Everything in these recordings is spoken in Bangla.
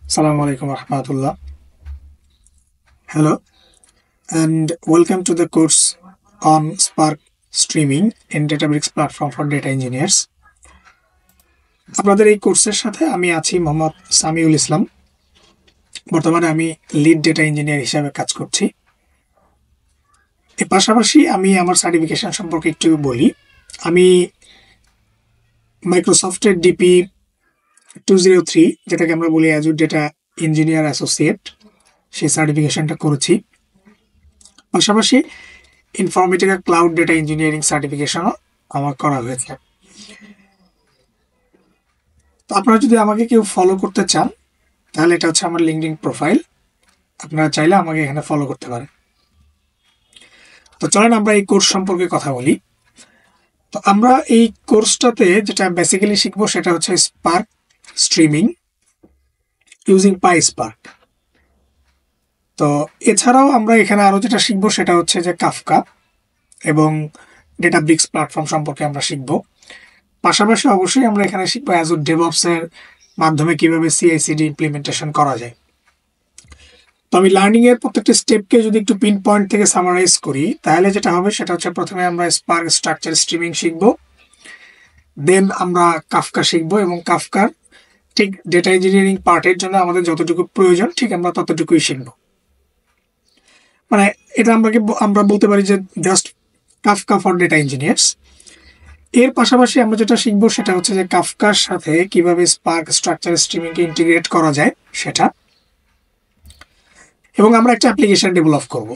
Assalamu alaikum warahmatullah. Hello and welcome to the course on Spark Streaming in Databricks platform for data engineers. আপনাদের এই কোর্সের সাথে আমি আছি মোহাম্মদ সামিউল ইসলাম। বর্তমানে আমি লিড ডেটা ইঞ্জিনিয়ার হিসেবে কাজ করছি। এর পাশাপাশি আমি আমার সার্টিফিকেশন সম্পর্কে একটু বলি। আমি মাইক্রোসফটের ডিপি 203 যেটাকে আমরা বলি অ্যাজুর ডেটা ইঞ্জিনিয়ার অ্যাসোসিয়েট, সেই সার্টিফিকেশনটা করেছি। পাশাপাশি ইনফরমেটিকা ক্লাউড ডেটা ইঞ্জিনিয়ারিং সার্টিফিকেশনও আমার করা হয়েছে। তো আপনারা যদি আমাকে কেউ ফলো করতে চান তাহলে এটা হচ্ছে আমার লিঙ্কডইন প্রোফাইল, আপনারা চাইলে আমাকে এখানে ফলো করতে পারেন। তো চলেন আমরা এই কোর্স সম্পর্কে কথা বলি। তো আমরা এই কোর্সটাতে যেটা বেসিক্যালি শিখবো সেটা হচ্ছে স্পার্ক স্ট্রিমিং ইউজিং পাইস্পার্ক। তো এছাড়াও আমরা এখানে আরো যেটা শিখবো সেটা হচ্ছে যে কাফকা এবং ডেটাব্রিক্স প্ল্যাটফর্ম সম্পর্কে আমরা শিখবো। পাশাপাশি অবশ্যই আমরা এখানে শিখবো অ্যাজুর ডেভঅপস এর মাধ্যমে কিভাবে CI/CD ইমপ্লিমেন্টেশন করা যায়। তো আমি লার্নিং এর প্রত্যেকটা স্টেপকে যদি একটু পিন পয়েন্ট থেকে সামারাইজ করি তাহলে যেটা হবে সেটা হচ্ছে প্রথমে আমরা স্পার্ক স্ট্রাকচার স্ট্রিমিং শিখবো, দেন আমরা কাফকা শিখবো এবং কাফকার ঠিক ডেটা ইঞ্জিনিয়ারিং পার্টের জন্য আমাদের যতটুকু প্রয়োজন ঠিক আমরা ততটুকুই শিখবো। মানে এটা আমরা বলতে পারি যে just Kafka for data engineers. এর পাশাপাশি আমরা যেটা শিখবো সেটা হচ্ছে যে কাফকার সাথে কিভাবে স্পার্ক স্ট্রাকচার স্ট্রিমিংকে ইন্টিগ্রেট করা যায় সেটা, এবং আমরা একটা অ্যাপ্লিকেশন ডেভেলপ করব।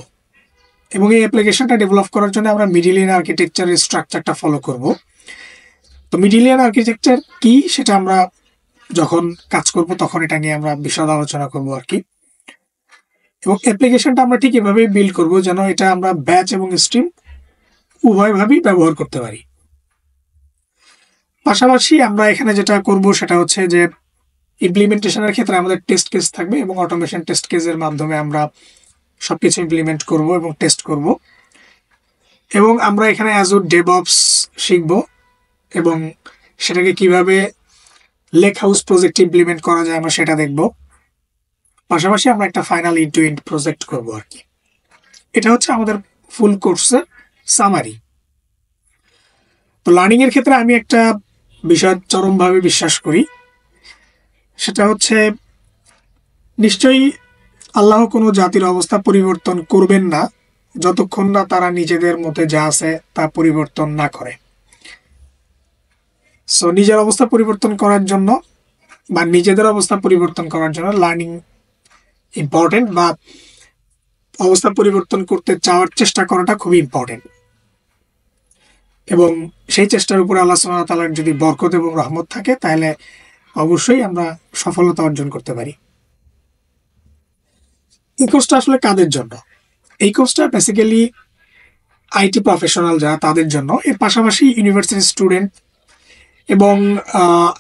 এবং এই অ্যাপ্লিকেশনটা ডেভেলপ করার জন্য আমরা মিডিলিয়ান আর্কিটেকচারের স্ট্রাকচারটা ফলো করব। তো মিডিলিয়ান আর্কিটেকচার কি সেটা আমরা যখন কাজ করব তখন এটা নিয়ে আমরা বিশদ আলোচনা করব আর কি। এবং অ্যাপ্লিকেশনটা আমরা ঠিক এভাবেই বিল্ড করব যেন এটা আমরা ব্যাচ এবং স্ট্রিম উভয়ভাবেই ব্যবহার করতে পারি। পাশাপাশি আমরা এখানে যেটা করব সেটা হচ্ছে যে ইমপ্লিমেন্টেশনের ক্ষেত্রে আমাদের টেস্ট কেস থাকবে এবং অটোমেশন টেস্ট কেসের মাধ্যমে আমরা সবকিছু ইমপ্লিমেন্ট করব এবং টেস্ট করব। এবং আমরা এখানে অ্যাজুর ডেভঅপস শিখব এবং সেটাকে কিভাবে লেক হাউস প্রজেক্ট ইমপ্লিমেন্ট করা যায় আমরা সেটা দেখব। পাশাপাশি আমরা একটা ফাইনাল ইন্ড টু ইন্ড প্রজেক্ট করব আর কি। এটা হচ্ছে আমাদের ফুল কোর্সের সামারি। তো লার্নিং এর ক্ষেত্রে আমি একটা বিষয় চরমভাবে বিশ্বাস করি, সেটা হচ্ছে নিশ্চয়ই আল্লাহ কোনো জাতির অবস্থা পরিবর্তন করবেন না যতক্ষণ না তারা নিজেদের মধ্যে যা আছে তা পরিবর্তন না করে। সো নিজের অবস্থা পরিবর্তন করার জন্য বা নিজেদের অবস্থা পরিবর্তন করার জন্য লার্নিং ইম্পর্টেন্ট, বা অবস্থা পরিবর্তন করতে চাওয়ার চেষ্টা করাটা খুবই ইম্পর্টেন্ট। এবং সেই চেষ্টার উপরে আল্লাহ সুবহানাহু ওয়া তাআলার যদি বরকত এবং রহমত থাকে তাহলে অবশ্যই আমরা সফলতা অর্জন করতে পারি। এই কোর্সটা আসলে কাদের জন্য? এই কোর্সটা বেসিক্যালি আইটি প্রফেশনাল যারা তাদের জন্য। এর পাশাপাশি ইউনিভার্সিটি স্টুডেন্ট এবং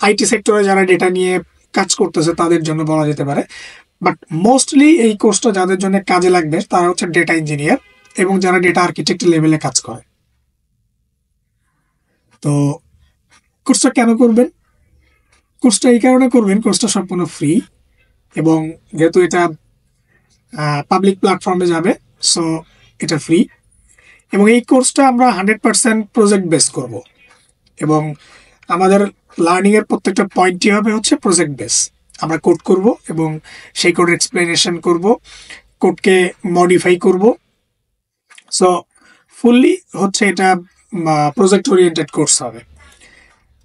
আইটি সেক্টরে যারা ডেটা নিয়ে কাজ করতেছে তাদের জন্য বলা যেতে পারে। বাট মোস্টলি এই কোর্সটা যাদের জন্য কাজে লাগবে তারা হচ্ছে ডেটা ইঞ্জিনিয়ার এবং যারা ডেটা আর্কিটেক্ট লেভেলে কাজ করে। তো কোর্সটা কেন করবেন? কোর্সটা এই কারণে করবেন, কোর্সটা সম্পূর্ণ ফ্রি এবং যেহেতু এটা পাবলিক প্ল্যাটফর্মে যাবে সো এটা ফ্রি। এবং এই কোর্সটা আমরা 100% প্রজেক্ট বেস করব এবং আমাদের লার্নিং এর প্রত্যেকটা পয়েন্টই হবে হচ্ছে প্রজেক্ট বেস। আমরা কোড করব এবং সেই কোডের এক্সপ্লেনেশন করব, কোডকে মডিফাই করব। সো ফুললি হচ্ছে এটা প্রজেক্ট ওরিয়েন্টেড কোর্স হবে।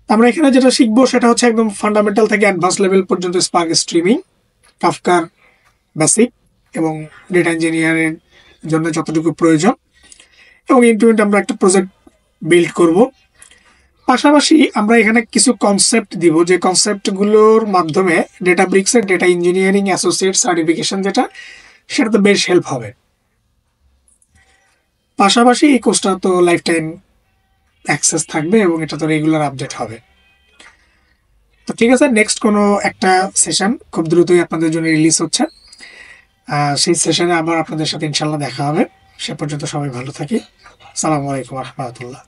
আমরা এখানে যেটা শিখবো সেটা হচ্ছে একদম ফান্ডামেন্টাল থেকে অ্যাডভান্স লেভেল পর্যন্ত স্পার্ক স্ট্রিমিং, কাফকার বেসিক এবং ডেটা ইঞ্জিনিয়ারের জন্য যতটুকু প্রয়োজন, এবং ইন টু ইন্ড আমরা একটা প্রজেক্ট বিল্ড করব। পাশাপাশি আমরা এখানে কিছু কনসেপ্ট দিব যে কনসেপ্টগুলোর মাধ্যমে ডেটাব্রিক্সের ডেটা ইঞ্জিনিয়ারিং অ্যাসোসিয়েট সার্টিফিকেশন যেটা সেটাতে বেশ হেল্প হবে। পাশাপাশি এই কোর্সটা তো লাইফ টাইম অ্যাক্সেস থাকবে এবং এটা তো রেগুলার আপডেট হবে। তো ঠিক আছে, নেক্সট কোনো একটা সেশন খুব দ্রুতই আপনাদের জন্য রিলিজ হচ্ছে। সেই সেশনে আবার আপনাদের সাথে ইনশাল্লাহ দেখা হবে। সে পর্যন্ত সবাই ভালো থাকি। আসসালামু আলাইকুম রহমতুল্লাহ।